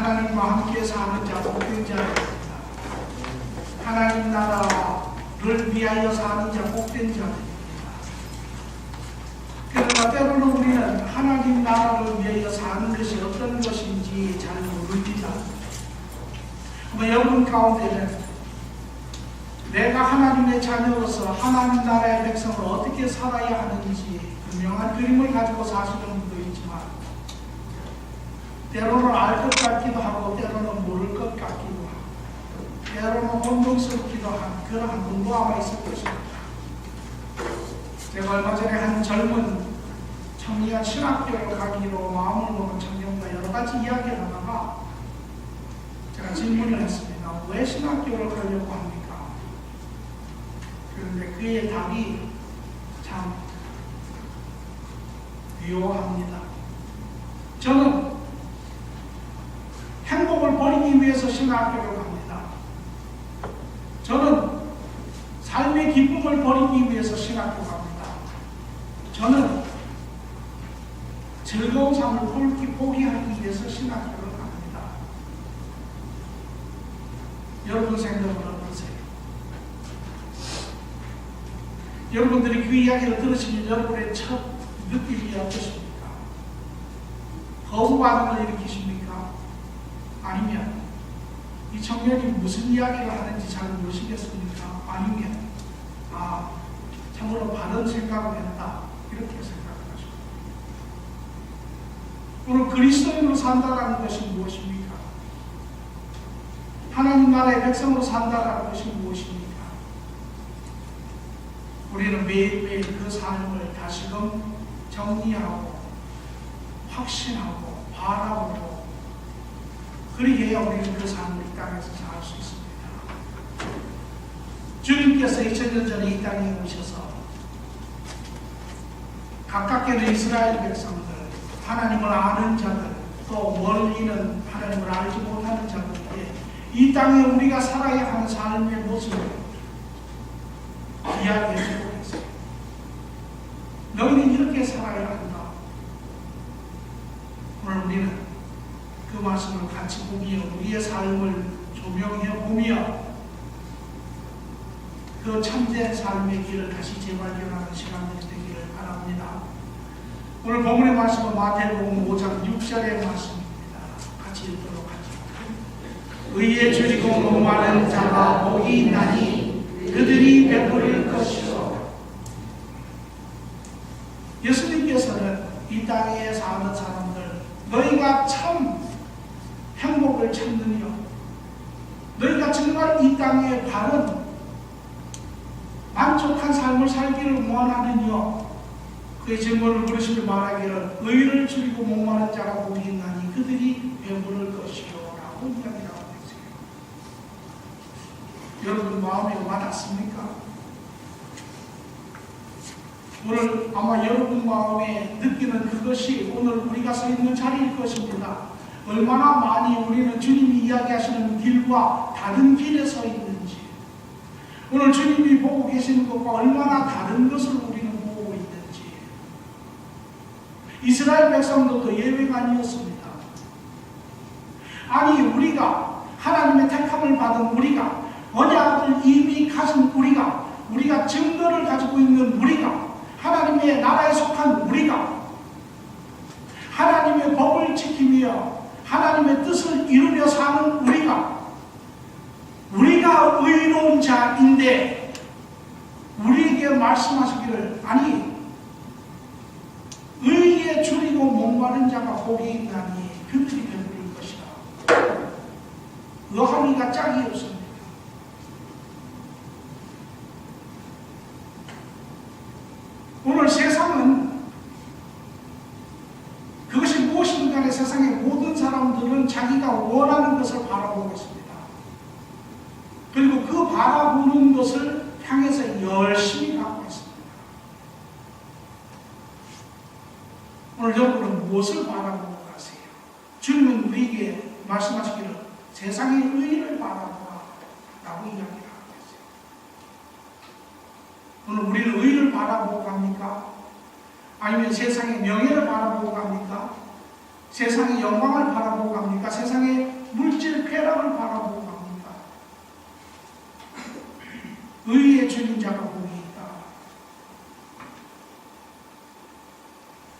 하나님과 함께 사는 자 복된 자입니다. 하나님 나라를 위하여 사는 자 복된 자입니다. 그러나 때로는 우리는 하나님 나라를 위하여 사는 것이 어떤 것인지 잘 모릅니다. 여러분 가운데는 내가 하나님의 자녀로서 하나님 나라의 백성으로 어떻게 살아야 하는지 분명한 그림을 가지고 사시는 분도 있지만 때로는 알 것 같기도 하고 때로는 모를 것 같기도 하고 때로는 혼동스럽기도 한 그러한 분도 아마 있을 것입니다. 제가 얼마 전에 한 젊은 청년 신학교를 가기로 마음을 먹은 청년과 여러 가지 이야기를 하다가 제가 질문을 했습니다. 왜 신학교를 가려고 합니까? 그런데 그의 답이 참 묘합니다. 저는 행복을 버리기 위해서 신학교를 갑니다. 저는 삶의 기쁨을 버리기 위해서 신학교 갑니다. 저는 즐거운 삶을 포기하기 위해서 신학교를 갑니다. 여러분 생각은 어떠세요? 여러분들이 그 이야기를 들으시면 여러분의 첫 느낌이 어떠십니까? 거부 반응을 일으키십니까? 아니면 이 청년이 무슨 이야기를 하는지 잘 모르시겠습니까? 아니면 참으로 바른 생각을 했다 이렇게 생각하십니까? 오늘 그리스도인으로 산다라는 것이 무엇입니까? 하나님 나라의 백성으로 산다라는 것이 무엇입니까? 우리는 매일매일 그 삶을 다시금 정리하고 확신하고 바라보고 그리해야 우리는 그 삶을 이 땅에서 살 수 있습니다. 주님께서 2000년 전에 이 땅에 오셔서 가깝게는 이스라엘 백성들, 하나님을 아는 자들, 또 멀리는 하나님을 알지 못하는 자들에게 이 땅에 우리가 살아야 하는 삶의 모습을 이야기해주고 계세요. 너희는 이렇게 살아야 한다. 오늘 우리는 그 말씀을 같이 보며 우리의 삶을 조명해 보며 그 참된 삶의 길을 다시 재발견하는 시간들이 되기를 바랍니다. 오늘 본문의 말씀은 마태복음 5장 6절의 말씀입니다. 같이 읽도록 하죠. 의에 줄이고 목마른 자가 복이 있나니 그들이 배부를 것이요. 예수님께서는 이 땅에 사는 사람들, 너희가 참 행복을 찾느냐? 너희가 정말 이 땅에 바른 만족한 삶을 살기를 원하느냐? 그의 질문을 물으시며 말하기를 의를 줄이고 목마른 자가 복이 있나니 그들이 배부를 것이요 라고 이야기하고 있어요. 여러분 마음에 와닿습니까? 오늘 아마 여러분 마음에 느끼는 그것이 오늘 우리가 서 있는 자리일 것입니다. 얼마나 많이 우리는 주님이 이야기하시는 길과 다른 길에 서 있는지, 오늘 주님이 보고 계시는 것과 얼마나 다른 것을 우리는 보고 있는지. 이스라엘 백성들도 예외가 아니었습니다. 아니 우리가 하나님의 택함을 받은 우리가, 언약을 이미 가진 우리가 증거를 가지고 있는 우리가, 하나님의 나라에 속한 우리가, 하나님의 법을 지키며 하나님의 뜻을 이루며 사는 우리가 의로운 자인데 우리에게 말씀하시기를 아니 의에 줄이고 목마른 자가 복이 있나니 그들이 배부를 것이다. 의함이가 짝이 없습니다. 오늘 세상은 그것이 무엇이든 간에 세상의 모든 사람들은 자기가 원하는 것을 바라보고 있습니다. 그리고 그 바라보는 것을 향해서 열심히 가고 있습니다. 오늘 여러분은 무엇을 바라보고 가세요? 주님은 우리에게 말씀하시기를 세상의 의를 바라보라 라고 이야기하고 있어요. 오늘 우리는 의를 바라보고 갑니까? 아니면 세상의 명예를 바라보고 갑니까? 세상의 영광을 바라보고 갑니까? 세상의 의의 주인 자가 복이 있다.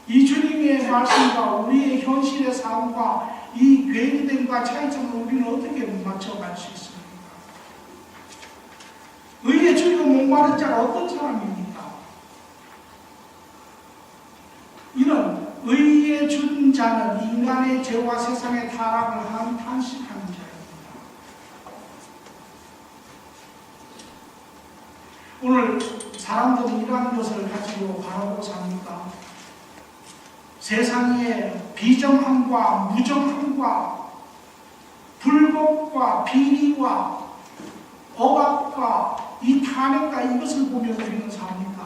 이 주님의 말씀과 우리의 현실의 삶과 이 괴리됨과 차이점을 우리는 어떻게 맞춰갈 수 있습니까? 의의 주이고 목마른 자가 어떤 사람입니까? 이는 의의 준 자는 인간의 죄와 세상의 타락을 탄식하는 자입니다. 오늘 사람들은 이러한 것을 가지고 바라보고 삽니다. 세상의 비정함과 무정함과 불법과 비리와 억압과 이 탄핵과 이것을 보며 우리는 삽니다.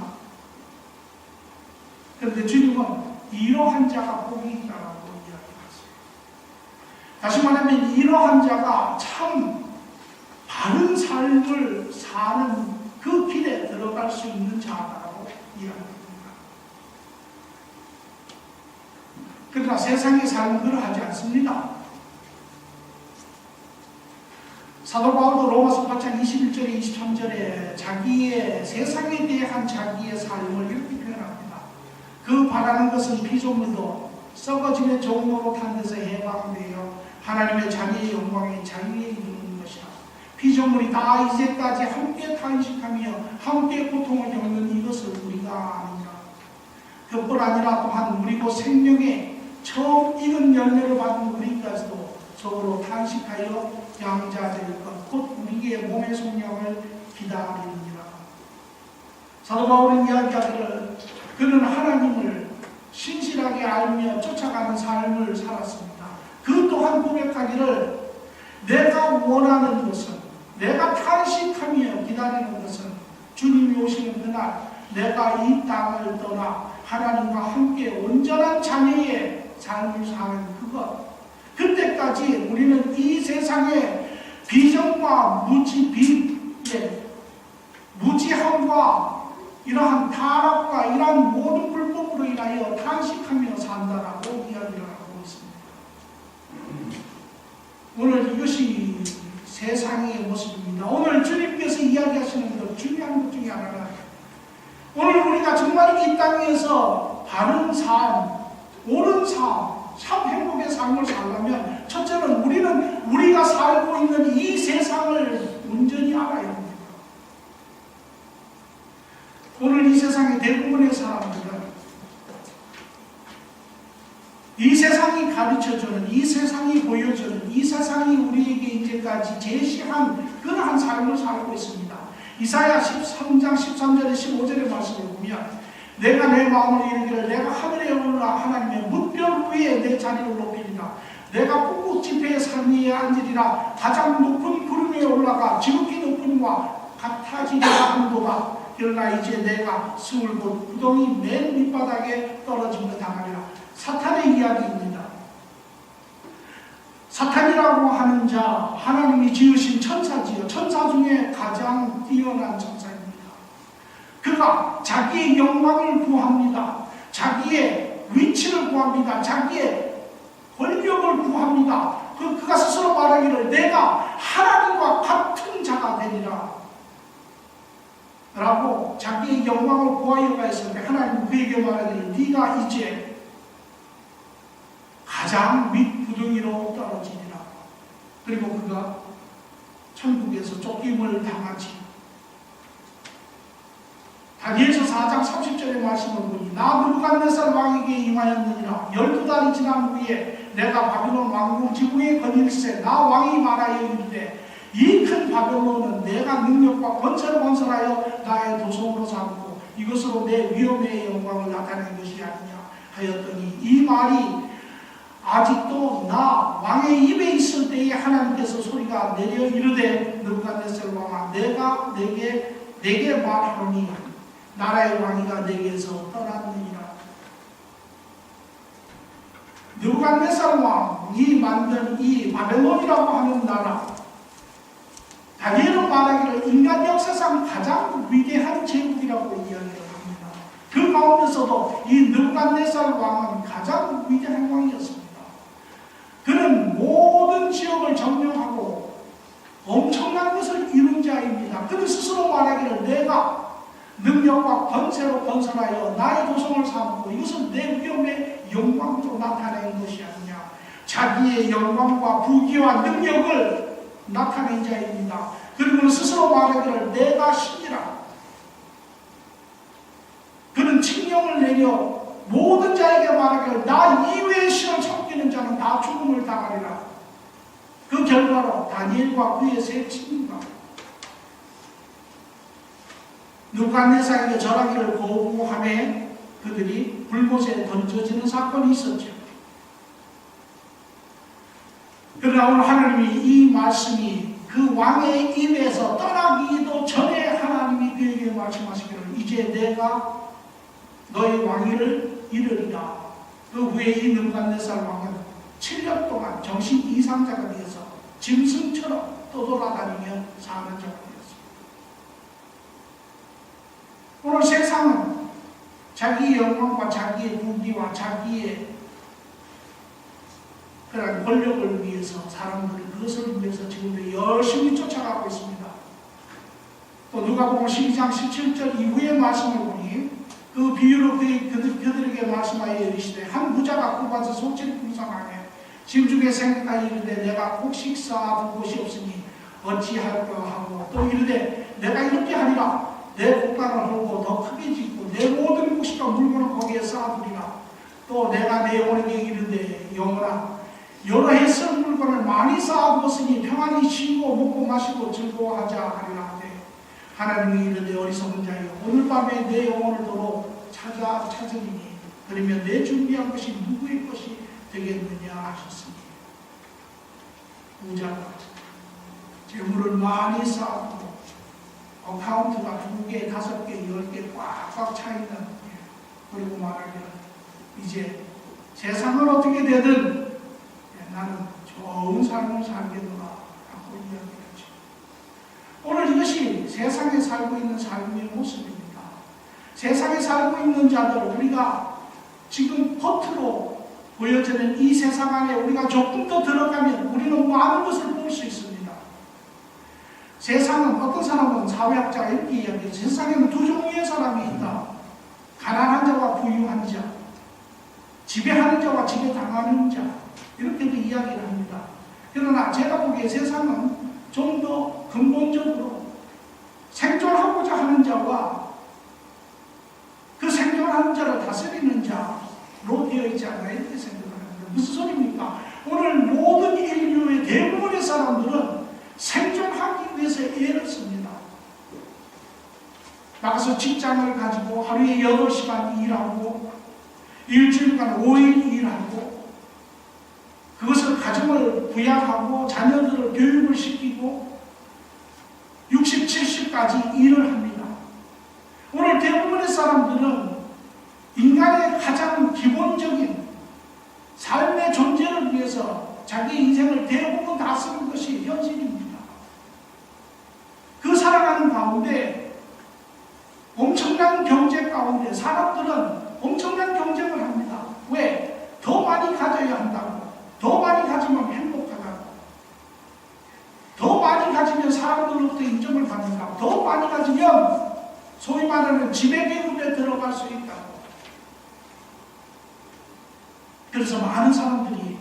그런데 주님은 이러한 자가 복이 있다고 이야기하세요. 다시 말하면 이러한 자가 참 바른 삶을 사는 그 길에 들어갈 수 있는 자라고 이야기합니다. 그러나 세상의 삶은 그러하지 않습니다. 사도 바울도 로마서 8장 21절에 23절에 자기의 세상에 대한 자기의 삶을 이렇게 표현합니다. 그 바라는 것은 피조물도 썩어지는 종로로 탄 데서 해방되어 하나님의 자기의 영광에 자유에 이르는 것이라. 피조물이 다 이제까지 함께 탄식하며 함께 고통을 겪는 이것을 우리가 아니라. 그뿐 아니라 또한 우리고 생명의 처음 익은 열매를 받은 우리까지도 서로 탄식하여 양자될 것, 곧 우리의 몸의 속량을 기다리느니라. 사도 바울은 이야기하기를 그는 하나님을 신실하게 알며 쫓아가는 삶을 살았습니다. 그 또한 고백하기를 내가 원하는 것은, 내가 탄식하며 기다리는 것은 주님이 오시는 그날 내가 이 땅을 떠나 하나님과 함께 온전한 자녀의 삶을 사는 그것, 그때까지 우리는 이 세상의 비정과 무지함과 이러한 타락과 이러한 모든 불법으로 인하여 탄식하며 산다라고 이야기를 하고 있습니다. 오늘 이것이 세상의 모습입니다. 오늘 주님께서 이야기하시는 것 중요한 것 중에 하나는 오늘 우리가 정말 이 땅에서 바른 삶, 옳은 삶, 참 행복의 삶을 살려면 첫째는 우리는 우리가 살고 있는 이 세상을 온전히 알아야 합니다. 오늘 이 세상의 대부분의 사람들은 이 세상이 가르쳐주는, 이 세상이 보여주는, 이 세상이 우리에게 이제까지 제시한 그러한 삶을 살고 있습니다. 이사야 13장 13절에 15절의 말씀을 보면 내가 내 마음을 이르기를 내가 하늘에 올라 하나님의 뭇별 위에 내 자리를 높이리라. 내가 북극 지폐의 산 위에 앉으리라. 가장 높은 구름 위에 올라가 지극히 높은 이와 같아지리라 한도다. 그러나 이제 내가 스물곳 구덩이 맨 밑바닥에 떨어짐을 당하리라. 사탄의 이야기입니다. 사탄이라고 하는 자, 하나님이 지으신 천사지요. 천사 중에 가장 뛰어난 천사입니다. 그가 자기의 영광을 구합니다. 자기의 위치를 구합니다. 자기의 권력을 구합니다. 그가 스스로 말하기를 내가 하나님과 같은 자가 되리라 라고 자기의 영광을 구하여가 했을 때 하나님 그에게 말하기를 네가 이제 가장 밑구덩이로 떨어지리라. 그리고 그가 천국에서 쫓김을 당하지. 다니엘서 4장 30절의 말씀을 보니 나 느부갓네살 왕에게 임하였느니라. 12달이 지난 후에 내가 바빌론 왕국 지붕에 거닐세 나 왕이 말하여 이르되 이 큰 바벨론은 내가 능력과 권세를 건설하여 나의 도성으로 삼고 이것으로 내 위엄의 영광을 나타낸 것이 아니냐 하였더니 이 말이 아직도 나 왕의 입에 있을 때에 하나님께서 소리가 내려 이르되 느부갓네살 왕아 내가 내게 말하노니 나라의 왕이가 내게서 떠났느니라. 느부갓네살 왕이 만든 이 바벨론이라고 하는 나라, 다니엘은 말하기를 인간 역사상 가장 위대한 제국이라고 이야기를 합니다. 그 가운데서도 이 느부갓네살 왕은 가장 위대한 왕이었습니다. 그는 모든 지역을 점령하고 엄청난 것을 이룬 자입니다. 그는 스스로 말하기를 내가 능력과 권세로 건설하여 나의 도성을 삼고 이것은 내 위엄의 영광으로 나타낸 것이 아니냐. 자기의 영광과 부귀와 능력을 나타낸 자입니다. 그리고 스스로 말하기를 내가 신이라. 그는 칙령을 내려 모든 자에게 말하기를 나 이외의 신을 섬기는 자는 다 죽음을 당하리라. 그 결과로 다니엘과 그의 세 친구가 느부갓네살에게 절하기를 거부하며 그들이 불못에 던져지는 사건이 있었죠. 그러나 오늘 하나님이 이 말씀이 그 왕의 입에서 떠나기도 전에 하나님이 그에게 말씀하시기를 이제 내가 너의 왕위를 이르리라. 그 후에 이 느부갓네살 왕은 7년 동안 정신 이상자가 되어서 짐승처럼 떠돌아다니며 사는 자가 되었습니다. 오늘 세상은 자기의 영광과 자기의 부귀와 자기의 그런 권력을 위해서 사람들이 그것을 위해서 지금도 열심히 쫓아가고 있습니다. 또 누가복음 12장 17절 이후의 말씀을 보니 그 비유로 그들에게 말씀하여 이르시되 한 부자가 굴밭에 소치를 분상하며 심중에 생각하여 이르되 내가 꼭 식사할 곳이 없으니 어찌할까 하고 또 이르되 내가 이렇게 하리라. 내 곡간을 헐고 더 크게 짓고 내 모든 곡식과 물건을 거기에 쌓아두리라. 또 내가 내 영혼에게 이르되 영혼아 여러 해 쓴 물건을 많이 쌓아두었으니 평안히 쉬고 먹고 마시고 즐거워하자 하리라 하되 하나님이 이르되 어리석은 자여 오늘 밤에 내 영혼을 도로 찾으리니 그러면 내 준비한 것이 누구의 것이 되겠느냐 하셨으니 부자가 재물을 많이 쌓아두고 어카운트가 2개, 5개, 10개 꽉꽉 차있는 그리고 말하기를 이제 세상은 어떻게 되든 나는 좋은 삶을 살겠노라 하고 이야기했죠. 오늘 이것이 세상에 살고 있는 삶의 모습입니다. 세상에 살고 있는 자들 우리가 지금 겉으로 보여지는 이 세상 안에 우리가 조금 더 들어가면 우리는 많은 것을 볼 수 있습니다. 세상은 어떤 사람은 사회학자가 이렇게 이야기해요. 세상에는 두 종류의 사람이 있다. 가난한 자와 부유한 자, 지배하는 자와 지배당하는 자 이렇게도 이야기를 합니다. 그러나 제가 보기에 세상은 좀 더 근본적으로 생존하고자 하는 자와 그 생존하는 자를 다스리는 자로 되어 있지 않나 이렇게 생각합니다. 무슨 소리입니까? 오늘 모든 인류의 대부분의 사람들은 생존하기 위해서 애를 씁니다. 나가서 직장을 가지고 하루에 8시간 일하고 일주일간 5일 일하고 그것을 가정을 부양하고 자녀들을 교육을 시키고 60, 70까지 일을 합니다. 오늘 대부분의 사람들은 인간의 가장 기본적인 삶의 존재를 위해서 자기 인생을 대부분 다 쓰는 것이 현실입니다. 그 살아가는 가운데 엄청난 경제 가운데 사람들은 엄청난 경쟁을 합니다. 왜? 더 많이 가져야 한다고. 더 많이 가지면 행복하다고. 더 많이 가지면 사람들로부터 인정을 받는다고. 더 많이 가지면 소위 말하는 지배계급에 들어갈 수 있다고. 그래서 많은 사람들이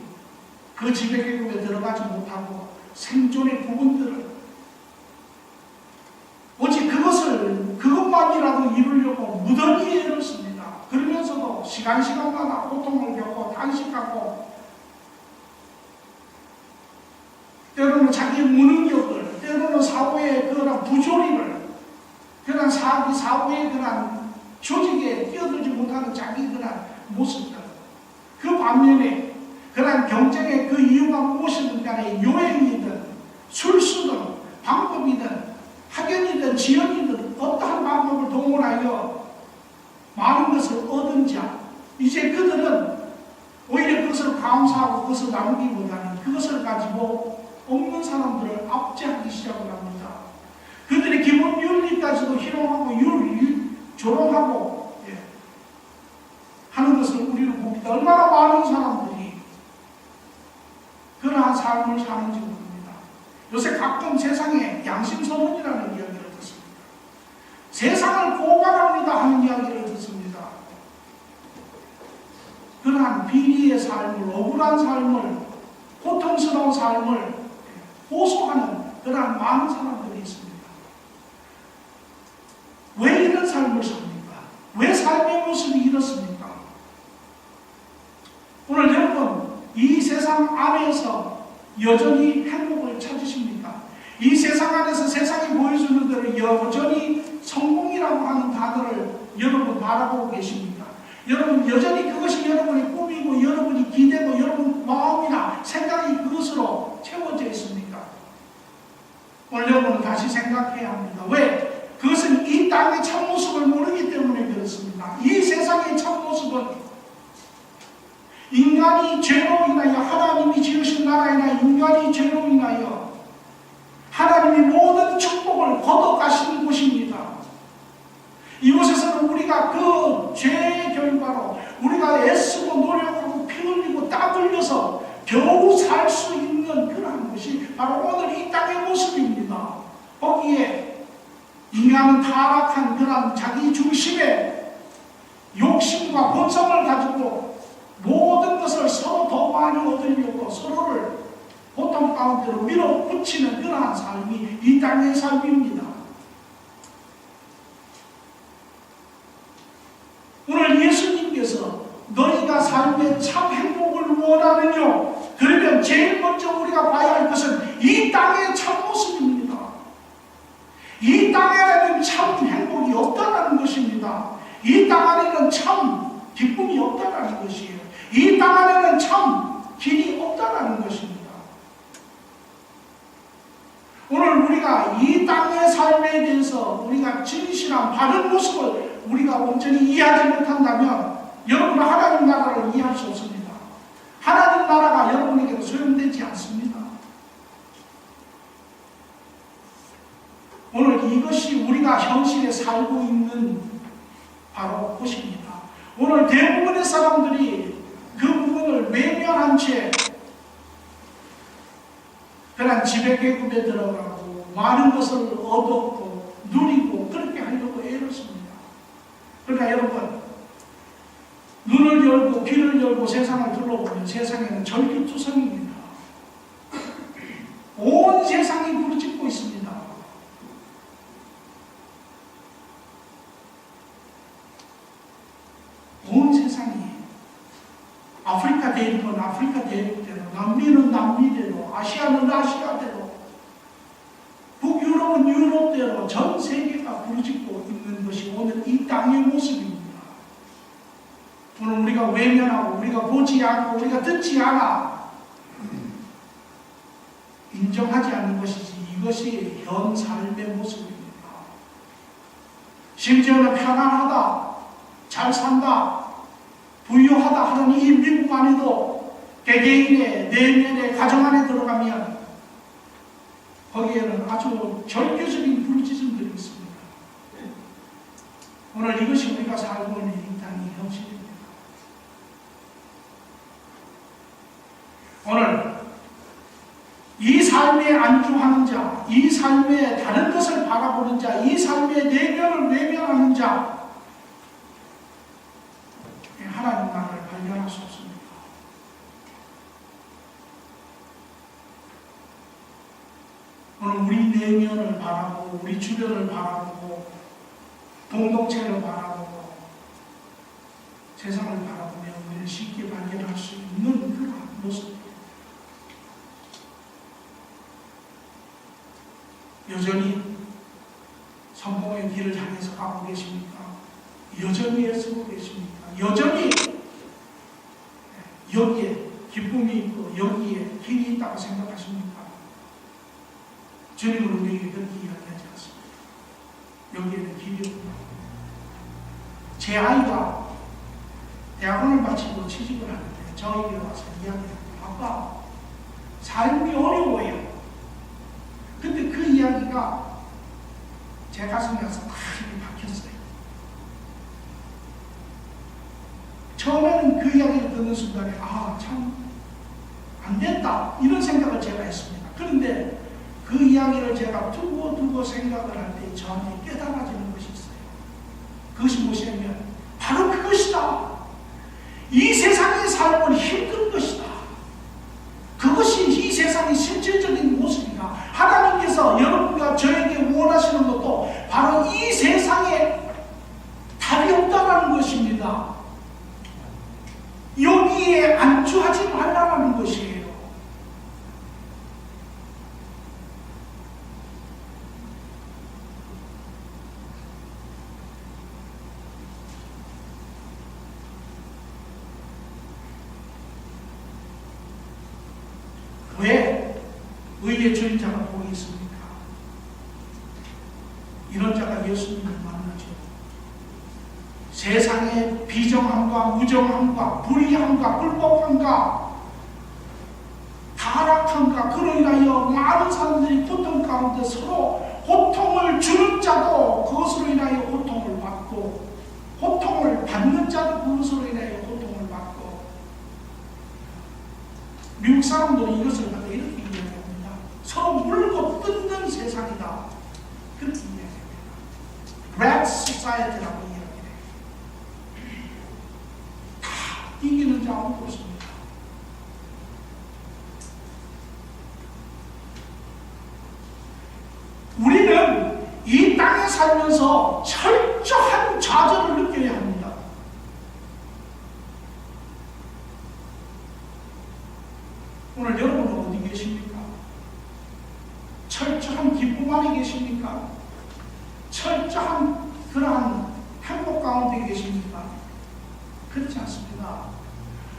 그 지배계급에 들어가지 못하고 생존의 부분들을 오직 그것만이라도 이루려고 무던히 애를 씁니다. 그러면서도 시간마다 고통을 겪고 단식하고 때로는 자기의 무능력을 때로는 사고의 그런 부조리를 그런 사고의 그런 조직에 뛰어들지 못하는 자기 그런 모습들 그 반면에 그런 경쟁의 그 이유가 무엇이든 간에 요행이든 술수든 방법이든 학연이든 지연이든 어떠한 방법을 동원하여 많은 것을 얻은 자 이제 그들은 오히려 그것을 감사하고 그것을 나누기보다는 그것을 가지고 없는 사람들을 압제하기 시작을 합니다. 그들의 기본 윤리까지도 희롱하고 조롱하고 하는 것을 우리는 봅니다. 얼마나 많은 사람들이 그러한 삶을 사는지 모릅니다. 요새 가끔 세상에 양심선언이라는 이야기를 듣습니다. 세상을 고발합니다 하는 이야기를 듣습니다. 그러한 비리의 삶을, 억울한 삶을, 고통스러운 삶을 호소하는 그러한 많은 사람들이 있습니다. 왜 이런 삶을 삽니까? 왜 삶의 모습이 이렇습니까? 오늘 여러분, 이 세상 안에서 여전히 행복을 찾으십니까? 이 세상 안에서 세상이 보여주는 대로 여전히 성공이라고 하는 단어를 여러분 바라보고 계십니까? 여러분 여전히 그것이 여러분의 꿈이고 여러분이 기대고 여러분 마음이나 생각이 그것으로 채워져 있습니까? 오늘 여러분은 다시 생각해야 합니다. 왜? 그것은 이 땅의 참모습을 모르기 때문에 그렇습니다. 이 세상의 참모습은 인간이 죄로 인하여 하나님이 지으신 나라이나 인간이 죄로 인하여 하나님이 모든 축복을 걷어가시는 곳입니다. 이곳에서는 우리가 그 죄의 결과로 우리가 애쓰고 노력하고 피 흘리고 땀 흘려서 겨우 살 수 있는 그러한 것이 바로 오늘 이 땅의 모습입니다. 거기에 인간은 타락한 그런 자기 중심의 욕심과 본성을 가지고 모든 것을 서로 더 많이 얻으려고 서로를 고통 가운데로 밀어붙이는 그러한 삶이 이 땅의 삶입니다. 오늘 예수님께서 너희가 삶의 참 행복을 원하느냐? 그러면 제일 먼저 우리가 봐야 할 것은 이 땅의 참 모습입니다. 이 땅에는 참 행복이 없다는 것입니다. 이 땅 안에는 참 기쁨이 없다는 것이에요. 이 땅 안에는 참 길이 없다는 것입니다. 오늘 우리가 이 땅의 삶에 대해서 우리가 진실한 바른 모습을 우리가 온전히 이해하지 못한다면 여러분은 하나님 나라를 이해할 수 없습니다. 하나님 나라가 여러분에게도 소용되지 않습니다. 오늘 이것이 우리가 현실에 살고 있는 바로 곳입니다. 오늘 대부분의 사람들이 그 부분을 외면한 채 그냥 지배계급에 들어가고 많은 것을 얻었고 누리고 그렇게 하려고 애를 씁니다. 그러니까 여러분 눈을 열고 귀를 열고 세상을 둘러보면 세상에는 절규투성입니다. 온 세상이 부르짖고 있습니다. 온 세상이 아프리카 대륙은 아프리카 대륙대로, 남미는 남미대로, 아시아는 아시아대로, 북유럽은 유럽대로 전 세계가 부르짖고 있는 것이 오늘 이 땅의 모습입니다. 오늘 우리가 외면하고 우리가 보지 않고 우리가 듣지 않아 인정하지 않는 것이지 이것이 현 삶의 모습입니다. 심지어는 편안하다, 잘 산다, 부유하다 하는 이 미국 안에도 개개인의 내면의 가정 안에 들어가면 거기에는 아주 절규적인 부르짖음들이 있습니다. 오늘 이것이 우리가 살고 있는 이 땅의 현실입니다. 오늘 이 삶에 안주하는 자, 이 삶에 다른 것을 바라보는 자, 이 삶의 내면을 외면하는 자, 하나님 나라를 발견할 수 없습니다. 오늘 우리 내면을 바라보고 우리 주변을 바라보고 공동체를 바라보고 세상을 바라보면 우리는 쉽게 발견할 수 있는 그런 모습. 여전히 성공의 길을 향해서 가고 계십니까? 여전히 애쓰고 계십니까? 여전히 여기에 기쁨이 있고 여기에 길이 있다고 생각하십니까? 주님은 우리에게 그렇게 이야기하지 않습니다. 여기에는 길이 없다. 제 아이가 대학원을 마치고 취직을 하는데 저에게 와서 이야기합니다. 아빠, 삶이 어려워요. 근데 그 이야기가 제 가슴에 가서 딱 박혔어요. 처음에는 그 이야기를 듣는 순간에 참 안됐다 이런 생각을 제가 했습니다. 그런데 그 이야기를 제가 두고 생각을 할 때 저한테 깨달아지는 것이 있어요. 그것이 무엇이냐면 바로 그것이다. 이 세상의 삶은 힘든 것이다. 그것이 이 세상의 실질적인 모습이다. 하나님께서 여러분과 저에게 원하시는 것도 바로 이 세상에 답이 없다는 것입니다. 여기에 안주하지 말라는 것이에요. 왜 의의 주인자가 복이 있습니까? 이런 자가 예수님을 만나죠. 세상의 비정함과 무정함과 불의함과 불법함과 타락함과 그로 인하여 많은 사람들이 고통 가운데 서로 고통을 주는 자도 그것으로 인하여 고통을 받고, 고통을 받는 자도 그것으로 인하여 고통을 받고, 미국 사람들은 이것을 갖다 이렇게 이야기합니다. 서로 물고 뜯는 세상이다. 그렇게 이야기합니다. Rat Society라고 이야기해요. 다 이기는 자 아무도 없습니다. 우리는 이 땅에 살면서 철저한 좌절을 느껴야 합니다. 오늘 여러분은 어디 계십니까? 철저한 기쁨 안에 계십니까? 철저한 그러한 행복 가운데 계십니까? 그렇지 않습니다.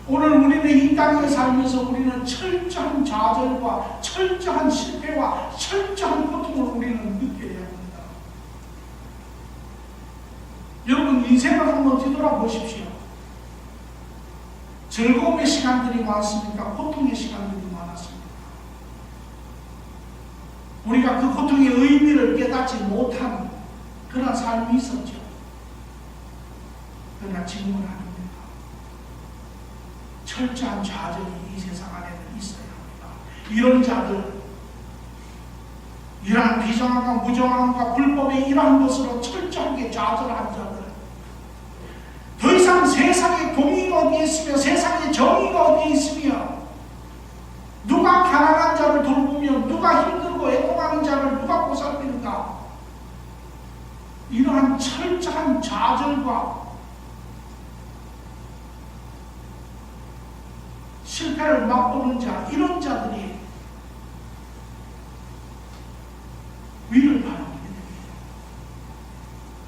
오늘 우리는 이 땅에 살면서 우리는 철저한 좌절과 철저한 실패와 철저한 고통을 우리는 느껴야 합니다. 여러분 인생을 한번 뒤돌아보십시오. 즐거움의 시간들이 많습니까? 고통의 시간들이 많았습니까? 우리가 그 고통의 의미를 깨닫지 못한 그런 삶이 있었죠. 그러나 지금은 아닙니다. 철저한 좌절이 이 세상 안에는 있어야 합니다. 이런 자들, 이러한 비정함과 무정함과 불법의 이러한 것으로 철저하게 좌절한 자들, 더 이상 세상에 공의가 어디에 있으며 세상에 정의가 어디에 있으며 누가 가난한 자를 돌보며 누가 힘들고 애통하는 자를 누가 보살피는가, 이러한 철저한 좌절과 실패를 맛보는 자, 이런 자들이 위를 바라보게 됩니다.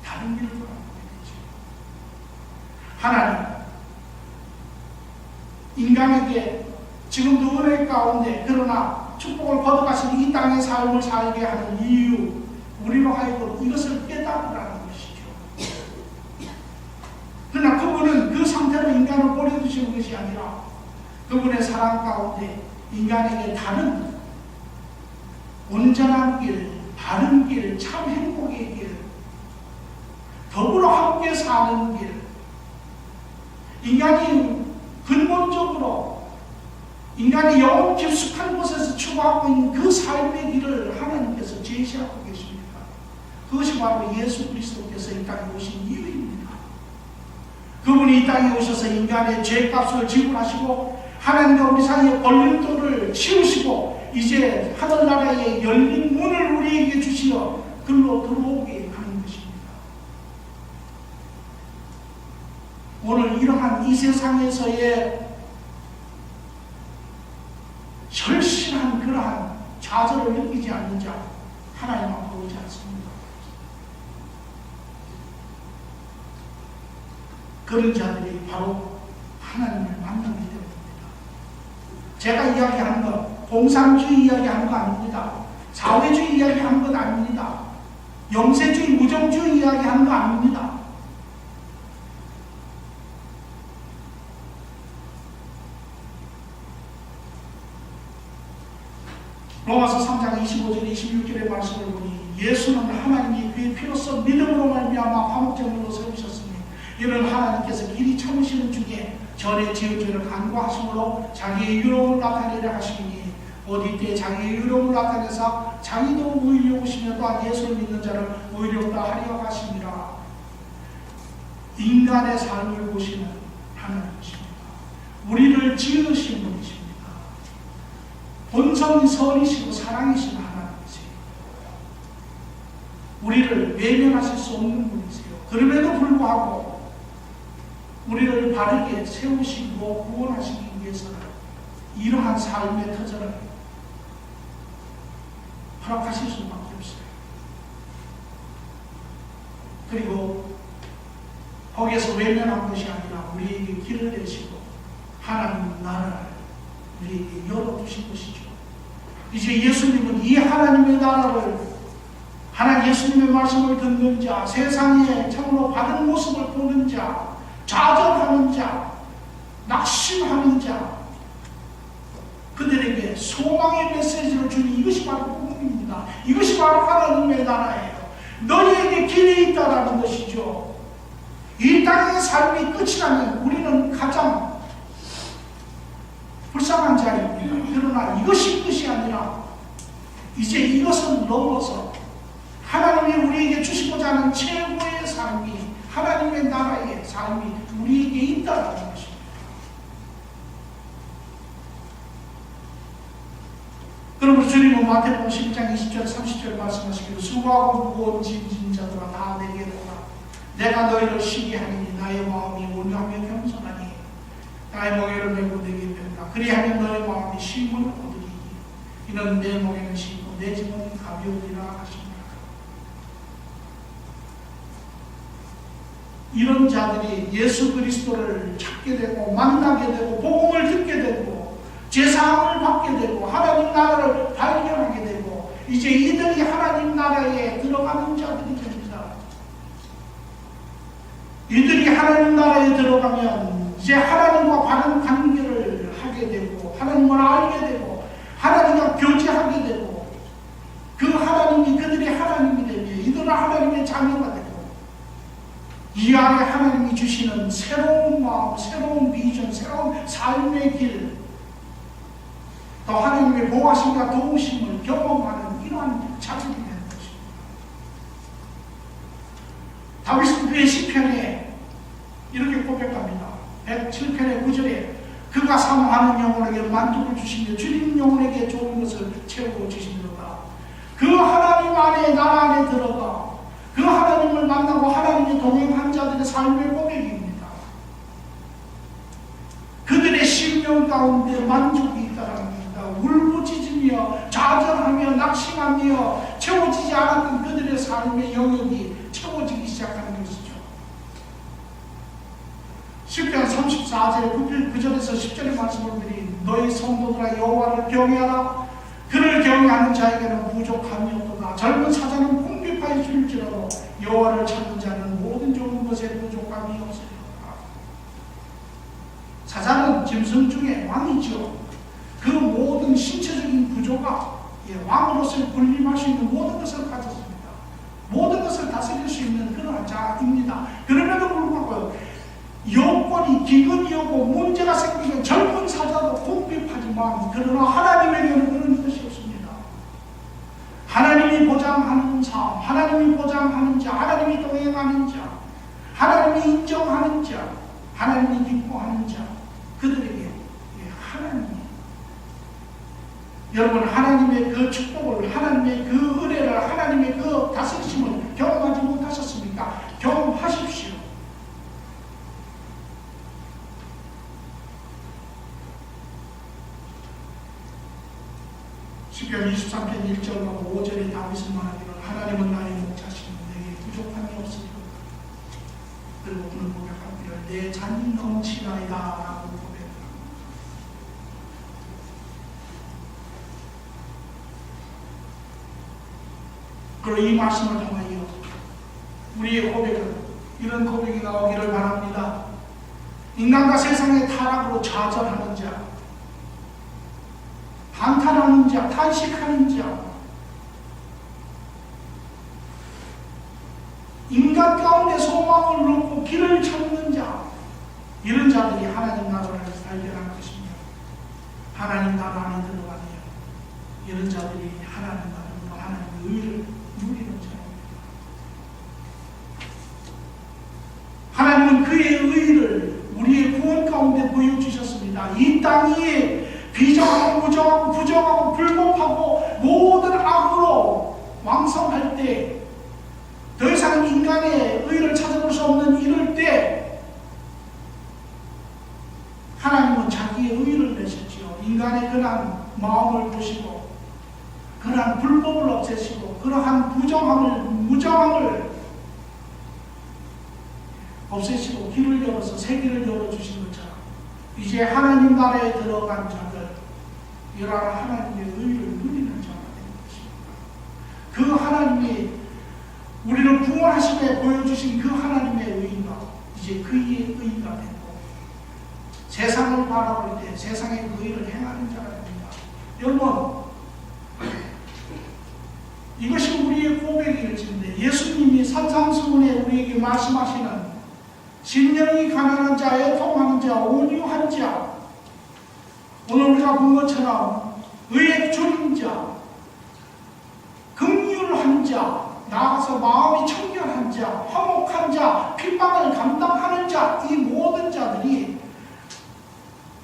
다른 길을 바라보게 되죠. 하나님, 인간에게 지금도 은혜 가운데 그러나 축복을 거둬가신 이 땅의 삶을 살게 하는 이유, 우리로 하여금 이것을 깨달으라는 것이죠. 그러나 그분은 그 상태로 인간을 버려두시는 것이 아니라 그분의 사랑 가운데 인간에게 다른 온전한 길, 바른 길, 참 행복의 길, 더불어 함께 사는 길, 인간이 근본적으로 인간이 영혼 깊숙한 곳에서 추구하고 있는 그 삶의 길을 하나님께서 제시하고 계십니다. 그것이 바로 예수 그리스도께서 이 땅에 오신 이유입니다. 그분이 이 땅에 오셔서 인간의 죄값을 지불하시고 하나님과 우리 사이의 걸림돌을 치우시고 이제 하늘나라의 열린 문을 우리에게 주시어 글로 들어오게 하는 것입니다. 오늘 이러한 이 세상에서의 절실한 그러한 좌절을 느끼지 않는 자 하나님 앞에 오지 않습니다. 그런 자들이 바로 하나님을 만나게 됩니다. 제가 이야기하는 것, 공산주의 이야기하는 거 아닙니다. 사회주의 이야기하는 것 아닙니다. 영세주의, 무정주의 이야기하는 거 아닙니다. 로마서 3장 25절 26절의 말씀을 보니 예수는 하나님이 그의 피로써 믿음으로 말미암아 화목제물로 세우셨으니 이는 하나님께서 길이 참으시는 중에 전에 지은 죄를 간구하심으로 자기의 유로움을 나타내려 하시니 어디 때 자기의 유로움을 나타내사 자기도 의로우시며 또한 예수를 믿는 자를 의롭다 하려 하심이라. 인간의 삶을 보시는 하나님이십니다. 우리를 지으신 분이십니다. 본성이 선이시고 사랑이신 하나님이세요. 우리를 외면하실 수 없는 분이세요. 그럼에도 불구하고 우리를 바르게 세우시고 구원하시기 위해서는 이러한 삶의 터전을 허락하실 수밖에 없어요. 그리고 거기에서 외면한 것이 아니라 우리에게 길을 내시고 하나님 나라를 우리에게 열어두신 것이죠. 이제 예수님은 이 하나님의 나라를, 하나님 예수님의 말씀을 듣는 자, 세상에 참으로 바른 모습을 보는 자, 좌절하는 자, 낙심하는 자, 그들에게 소망의 메시지를 주는 이것이 바로 복음입니다. 이것이 바로 하나님의 나라예요. 너희에게 길이 있다라는 것이죠. 이 땅의 삶이 끝이 나면 우리는 가장 불쌍한 자입니다. 그러나 이것이 끝이 아니라 이제 이것을 넘어서 하나님이 우리에게 주시고자 하는 최고의 삶이, 하나님의 나라의 삶이 우리에게 있다는 것입니다. 그러므로 주님은 마태복음 10장 20절 30절 말씀하시기로 수고하고 무거운 짐진 자들아 다 내게 오라. 내가 너희를 쉬게 하리니 나의 마음이 온유하며 겸손하니 나의 멍에를 메고 내게 배우라. 그리하면 너의 마음이 쉼을 얻으리니 이는 내 멍에는 쉽고 내 짐은 가벼우리라 하십니다. 이런 자들이 예수 그리스도를 찾게 되고 만나게 되고 복음을 듣게 되고 제사함을 받게 되고 하나님 나라를 발견하게 되고 이제 이들이 하나님 나라에 들어가는 자들이 됩니다. 이들이 하나님 나라에 들어가면 이제 하나님과 바른 관계를 하게 되고 하나님을 알게 되고 하나님과 교제하게 되고 그 하나님이 그들이 하나님이 되며 이들은 하나님의 자녀가 되고 이 안에 하나님이 주시는 새로운 마음, 새로운 비전, 새로운 삶의 길, 또 하나님의 보호하심과 도우심을 경험하는 이러한 자들이 되는 것입니다. 다윗은 그의 시편에 이렇게 고백합니다. 107편의 9절에 그가 사모하는 영혼에게 만족을 주시며 주님 영혼에게 좋은 것을 채우고 주시리로다. 그 하나님 안에, 나라 안에 들어가 그 하나님을 만나고 하나님의 동행한 자들의 삶의 고백입니다. 그들의 심령 가운데 만족이 있다는 겁니다. 울부짖으며 좌절하며 낙심하며 채워지지 않았던 그들의 삶의 영역이 채워지기 시작하는 것이죠. 시편 34절 9절에서 10절의 말씀을 드린 너희 성도들아 여호와를 경외하라. 그를 경외하는 자에게는 부족함이 없도다. 젊은 사자는 궁핍하여 줄지라도 여호와를 찾는 자는 모든 좋은 것에 부족함이 없으리로다. 사자는 짐승 중에 왕이죠. 그 모든 신체적인 구조가 왕으로서 군림할 수 있는 모든 것을 가졌습니다. 모든 것을 다스릴 수 있는 그런 자입니다. 그럼에도 불구하고 여건이 기근이 오고 문제가 생기면 젊은 사자도 궁핍하지만 그러나 하나님에게는 그런 것이 없습니다. 하나님이 보장하는 삶, 하나님이 보장하는 자, 하나님이 동행하는 자, 하나님이 인정하는 자, 하나님이 기뻐하는 자, 그들에게 하나님이 여러분 하나님의 그 축복을, 하나님의 그 은혜를, 하나님의 그 다스리심을 경험하지 못하셨습니까? 경험하십시오. 시편 23편 1절과 5절에 다윗은 말하기를 하나님은 나의 목자시니 내게 부족함이 없으리로다. 그리고 오늘 고백하기를 내 잔이 넘치나이다 라고 고백합니다. 그리고 이 말씀을 통하여 우리의 고백은 이런 고백이 나오기를 바랍니다. 인간과 세상의 타락으로 좌절하는 자, 한탄하는 자, 탄식하는 자, 인간 가운데 소망을 놓고 길을 찾는 자, 이런 자들이 하나님 나라를 발견할 것입니다. 하나님 나라 안에 들어가며 이런 자들이 하나님 나라로 하나님의 의를 누리는 자입니다. 하나님은 의를 우리의 구원 가운데 보여주셨습니다. 이 땅이 비정하고 부정하고 부정하고 불법하고 모든 악으로 왕성할 때, 더 이상 인간의 의를 찾아볼 수 없는 이럴 때 하나님은 자기의 의를 내셨지요. 인간의 그러한 마음을 보시고 그러한 불법을 없애시고 그러한 부정함을 무정함을 없애시고 길을 열어서 세계를 열어주신 것처럼 이제 하나님 나라에 들어간 자들, 이러한 하나님의 의를 누리는 자가 되는 것입니다. 그 하나님이 우리를 구원하심에 보여주신 그 하나님의 의가 이제 그의 의가 되고 세상을 바라볼 때 세상의 그 의를 행하는 자가 됩니다. 여러분, 이것이 우리의 고백일진데 예수님이 산상수훈에 우리에게 말씀하시는 심령이 가난한 자, 애통하는 자, 온유한 자, 오늘 우리가 본 것처럼 의에 줄인 자, 긍휼한 자, 나아가서 마음이 청결한 자, 화목한 자, 핍박을 감당하는 자, 이 모든 자들이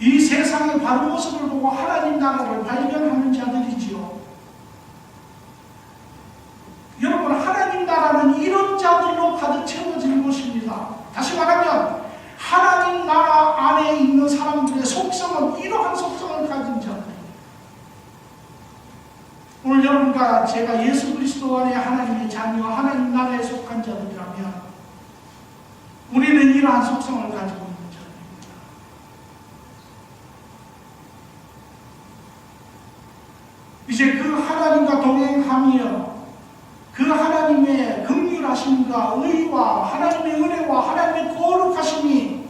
이 세상의 바른 모습을 보고 하나님 나라를 발견하는 자들이지요. 여러분, 하나님 나라는 이런 자들로 가득 채워진 곳입니다. 다시 말하면 하나님 나라 안에 있는 사람들의 속성은 이러한 속성을 가진 자들입니다. 오늘 여러분과 제가 예수 그리스도 안에 하나님의 자녀, 하나님 나라에 속한 자들이라면 우리는 이러한 속성을 가지고 있는 자들입니다. 이제 그 하나님과 동행하며 그 하나님의 긍휼하심과 의와 하나님의 은혜와 하나님의 거룩하심이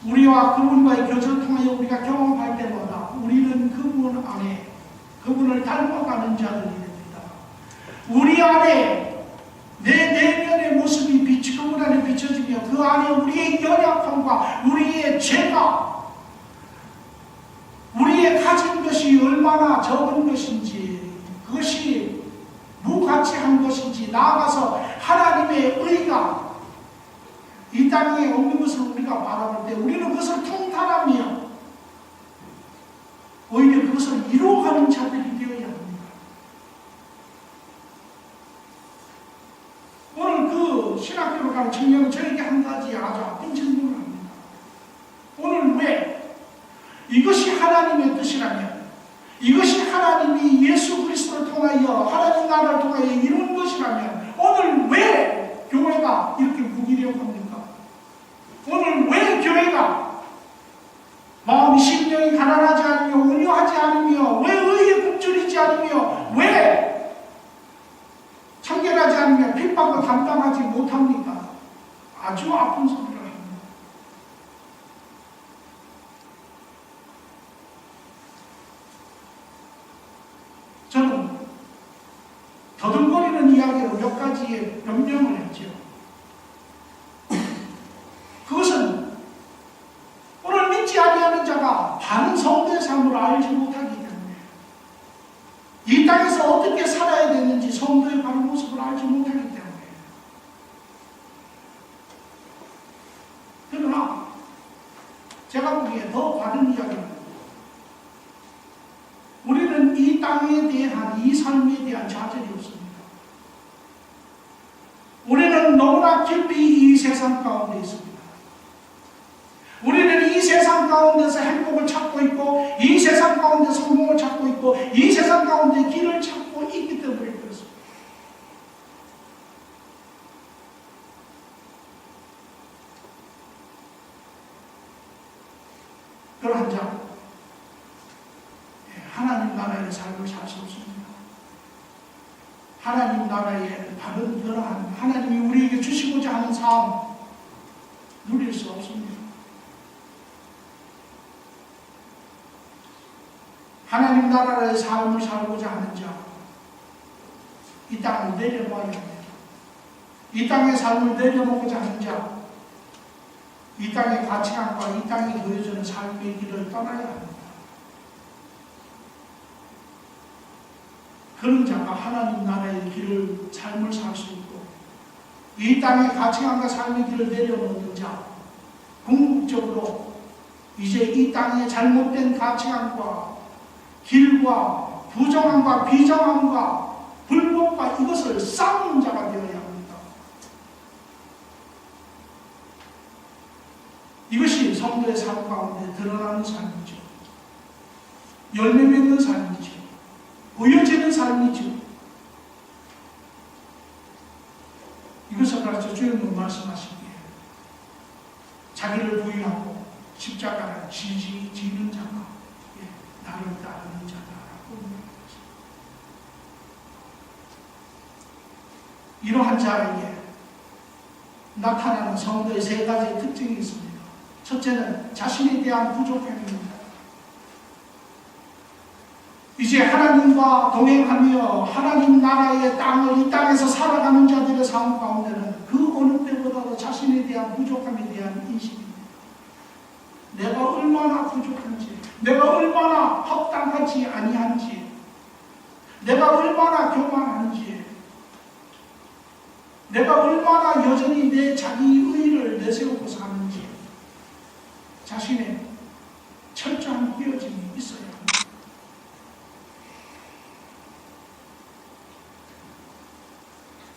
우리와 그분과의 교제를 통하여 우리가 경험할 때마다 우리는 그분 안에 그분을 닮아가는 자들이 됩니다. 우리 안에 내 내면의 모습이 그분 안에 비춰지며 그 안에 우리의 연약함과 우리의 죄가 우리의 가진 것이 얼마나 적은 것인지 그것이 무가치한 것인지 나아가서 하나님의 의가 이 땅에 없는 것을 우리가 바라볼 때 우리는 그것을 통탄하며 오히려 그것을 이루어가는 자들이 되어야 합니다. 오늘 그 신학교를 가는 청년은 저에게 한 가지 아주 아픈 질문을 합니다. 오늘 왜 이것이 하나님의 뜻이라면 이것이 하나님이 예수 그리스도를 통하여 하나님 나라를 통하여 이룬 것이라면 오늘 왜 교회가 이렇게 무기력합니까? 오늘 왜 교회가 마음이 심령이 가난하지 않으며 온유하지 않으며 왜 의에 굶주리지 않으며 왜 청결하지 않으며 핍박을 감당하지 못합니까? 아주 아픈 소리를 합니다. 저는 더듬거리는 이야기로 몇 가지의 변명을 했죠. 그것은 오늘 믿지 아니하는 자가 바른 성도의 삶을 알지 못하기 때문에 이 땅에서 어떻게 살아야 되는지 성도의 바른 모습을 알지 못하기 때문에 그러나 제가 보기에 더 바른 이야기는 우리는 이 땅에 대한 이 삶에 대한 좌절이 없습니다. 우리는 너무나 깊이 이 세상 가운데 있습니다. 우리는 이 세상 가운데서 행복을 찾고 있고 이 세상 가운데 성공을 찾고 있고 이 세상 가운데 길을 찾고 있기 때문에 그렇습니다. 그러한 자 하나님 나라의 삶을 살 수 없습니다. 하나님 나라의 바른 그러한 하나님이 우리에게 주시고자 하는 삶 누릴 수 없습니다. 하나님 나라의 삶을 살고자 하는 자, 이 땅을 내려놓아야 합니다. 이 땅의 삶을 내려놓고자 하는 자, 이 땅의 가치관과 이 땅에 보여주는 삶의 길을 떠나야 합니다. 그런 자가 하나님 나라의 길을 삶을 살 수 있고 이 땅의 가치관과 삶의 길을 내려놓는 자, 궁극적으로 이제 이 땅의 잘못된 가치관과 길과 부정함과 비정함과 불법과 이것을 싸우는 자가 되어야 합니다. 이것이 성도의 삶 가운데 드러나는 삶이죠. 열매 맺는 삶이죠. 보여지는 삶이죠. 이것을 가르쳐 주님은 말씀하시기에 자기를 부인하고 십자가를 지는 자가 나를 따르는 자다라고 말합니다. 이러한 자에게 나타나는 성도의 세 가지 특징이 있습니다. 첫째는 자신에 대한 부족함입니다. 이제 하나님과 동행하며 하나님 나라의 땅을 이 땅에서 살아가는 자들의 삶 가운데는 그 어느 때보다도 자신에 대한 부족함에 대한 인식입니다. 내가 얼마나 부족한지, 내가 얼마나 합당하지 아니한지, 내가 얼마나 교만한지, 내가 얼마나 여전히 내 자기 의의를 내세우고 사는지 자신의 철저한 깨어짐이 있어야 합니다.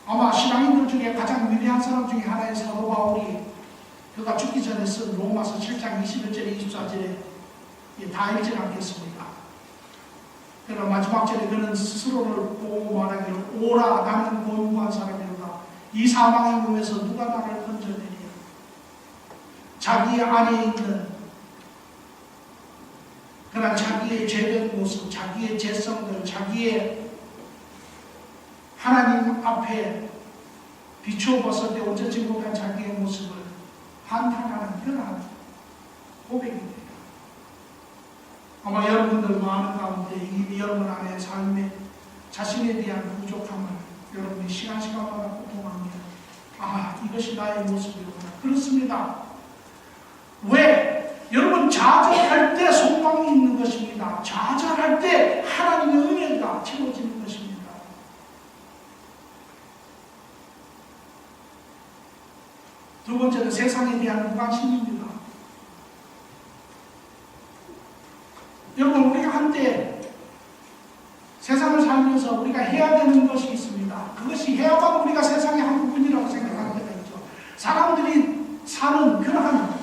아마 신앙인들 중에 가장 위대한 사람 중에 하나의 사도 바울이 그가 죽기 전에 쓴 로마서 7장 21절에 24절에 다 읽지 않겠습니다. 그러나 마지막 절에 그는 스스로를 보고 말하기를 오라 나는 곤고한 사람이로다. 이 사망의 몸에서 누가 나를 건져내리요. 자기 안에 있는 그러나 자기의 죄된 모습, 자기의 죄성들, 자기의 하나님 앞에 비추어 봤을 때 어쩌지 못한 자기의 모습을 한탄하는 그러한 고백입니다. 아마 여러분들 마음 가운데 이미 여러분 안에 삶에 자신에 대한 부족함을 여러분이 시간마다 고통하며 이것이 나의 모습이구나. 그렇습니다. 왜? 여러분 좌절할 때 소망이 있는 것입니다. 좌절할 때 하나님의 은혜가 채워지는 것입니다. 두 번째는 세상에 대한 무관심입니다. 여러분 우리가 한때 세상을 살면서 우리가 해야 되는 것이 있습니다. 그것이 해야만 우리가 세상의 한 부분이라고 생각하는 때가 있죠. 사람들이 사는 그러한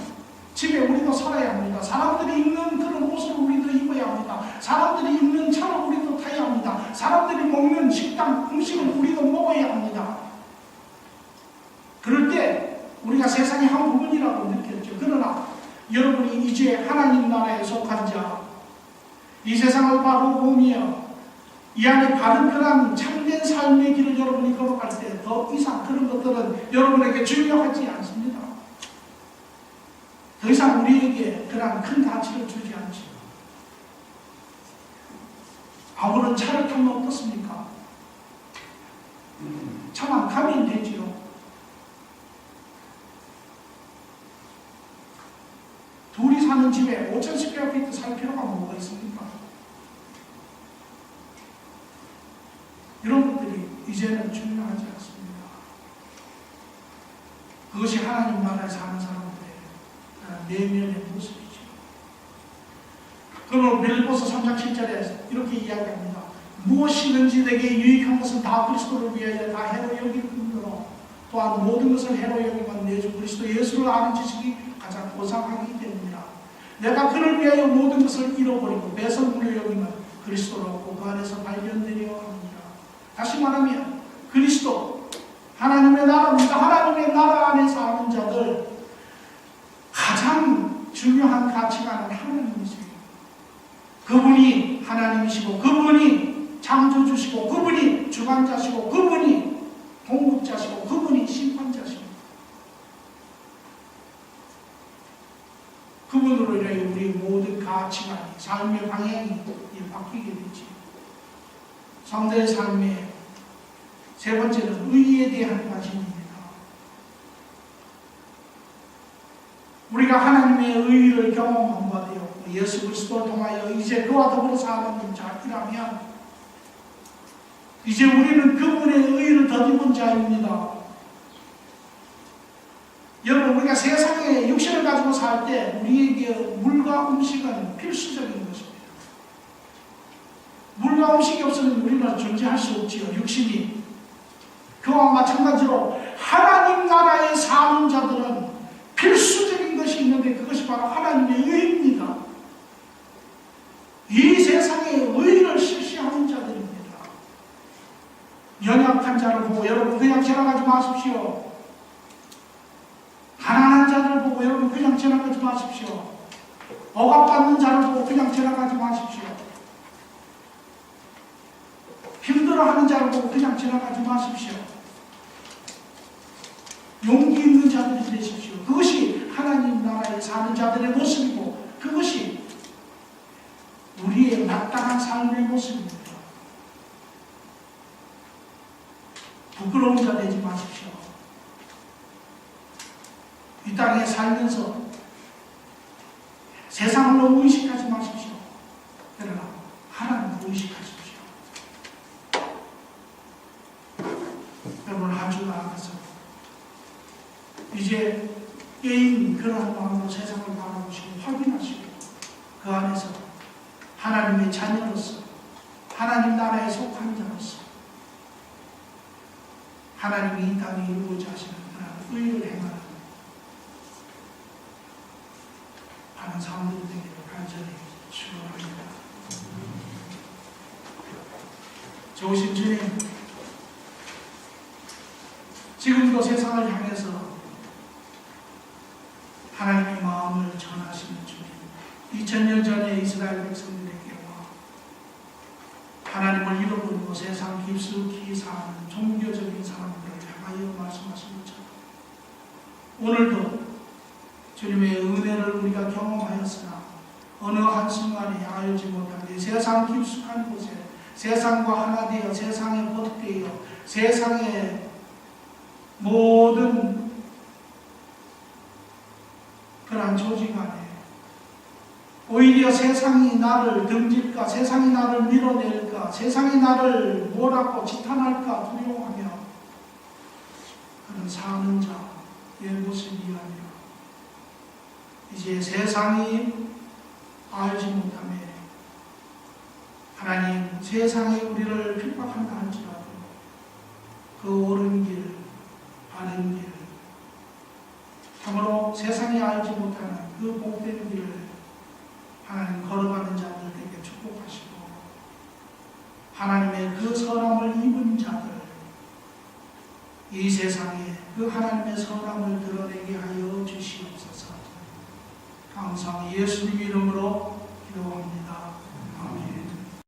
집에 우리도 살아야 합니다. 사람들이 입는 그런 옷을 우리도 입어야 합니다. 사람들이 입는 차를 우리도 타야 합니다. 사람들이 먹는 식당 음식을 우리도 먹어야 합니다. 그럴 때 우리가 세상의 한 부분이라고 느꼈죠. 그러나 여러분이 이제 하나님 나라에 속한 자, 이 세상을 바로 보며 이 안에 바른 그런 참된 삶의 길을 여러분이 걸어갈 때 더 이상 그런 것들은 여러분에게 중요하지 않습니다. 더 이상 우리에게 그런 큰 가치를 주지 않죠. 아무런 차를 타면 어떻습니까? 차만 가면 되지요. 둘이 사는 집에 5,000스퀘어피트 살 필요가 뭐가 있습니까? 이런 것들이 이제는 중요하지 않습니다. 그것이 하나님 나라에 사는 사람들의 내면의 모습이죠. 그러므로 빌립보서 3장 7절에 이렇게 이야기합니다. 무엇이든지 내게 유익한 것은 다 그리스도를 위하여 다 해로 여길 뿐더러 또한 모든 것을 해로 여기면 내 주 그리스도 예수를 아는 지식이 가장 고상하기 때문이라. 내가 그를 위하여 모든 것을 잃어버리고 배설물을 여기면 그리스도를 얻고 그 안에서 발견되려 합니다. 다시 말하면 그리스도 하나님의 나라입니다. 하나님의 나라 안에 사는 자들 가장 중요한 가치관은 하나님이세요. 그분이 하나님이시고 그분이 창조주시고 그분이 주관자시고 그분이 공급자시고 그분이 심판자시고 그분으로 인하여 우리 모든 가치관이 삶의 방향이 바뀌게 되지. 성도의 삶의 세 번째는 의에 대한 관심입니다. 우리가 하나님의 의를 경험한 바 되었고 예수 그리스도를 통하여 이제 그와 더불어 사는 자이라면 이제 우리는 그분의 의를 덧입은 자입니다. 여러분, 우리가 세상에 육신을 가지고 살 때 우리에게 물과 음식은 필수적인 것입니다. 물과 음식이 없으면 우리는 존재할 수 없지요. 육신이. 그와 마찬가지로 하나님 나라에 사는 자들은 필수적인 것이 있는데 그것이 바로 하나님의 의입니다. 이 세상에 의를 실시하는 자들입니다. 연약한 자를 보고 여러분 그냥 지나가지 마십시오. 가난한 자를 보고 여러분 그냥 지나가지 마십시오. 억압받는 자를 보고 그냥 지나가지 마십시오. 힘들어하는 자를 보고 그냥 지나가지 마십시오. 용기 있는 자들이 되십시오. 그것이 하나님 나라에 사는 자들의 모습이고 그것이 우리의 마땅한 삶의 모습입니다. 부끄러운 자 되지 마십시오. 이 땅에 살면서 세상을 너무 의식하지 마십시오. 그러나 하나님을 의식하십시오. 여러분, 한 주 나아가서 이제 게임 그러한 마음으로 세상을 바라보시고 확인하시고 그 안에서 하나님의 자녀로서 하나님 나라에 속한 자로서 하나님이 이 땅에 이루고자 하시는 그런 의를 행하는 하는 사람들이 되기를 간절히 축원합니다. 좋으신 주님, 지금도 세상을 향해서 하나님의 마음을 전하시는 주님, 2000년 전에 이스라엘 백성들에게와 하나님을 잃어버리고 세상 깊숙이 사는 종교적인 사람들을 향하여 말씀하신 것처럼 오늘도 주님의 은혜를 우리가 경험하였으나 어느 한순간에 알지 못하게 세상 깊숙한 곳에 세상과 하나 되어 세상에 벗되어 세상의 모든 그러한 조직 안에 오히려 세상이 나를 등질까, 세상이 나를 밀어낼까, 세상이 나를 뭐라고 지탄할까 두려워하며 그런 사는 자의 모습이 아니라 이제 세상이 알지 못하며 하나님 세상이 우리를 핍박한다 할지라도 그 옳은 길, 바른 길, 참으로 세상이 알지 못하는 그 복된 길을 하나님 걸어가는 자들에게 축복하시고 하나님의 그 선함을 입은 자들 이 세상에 그 하나님의 선함을 드러내게 하여 주시옵소서. 항상 예수님 이름으로 기도합니다.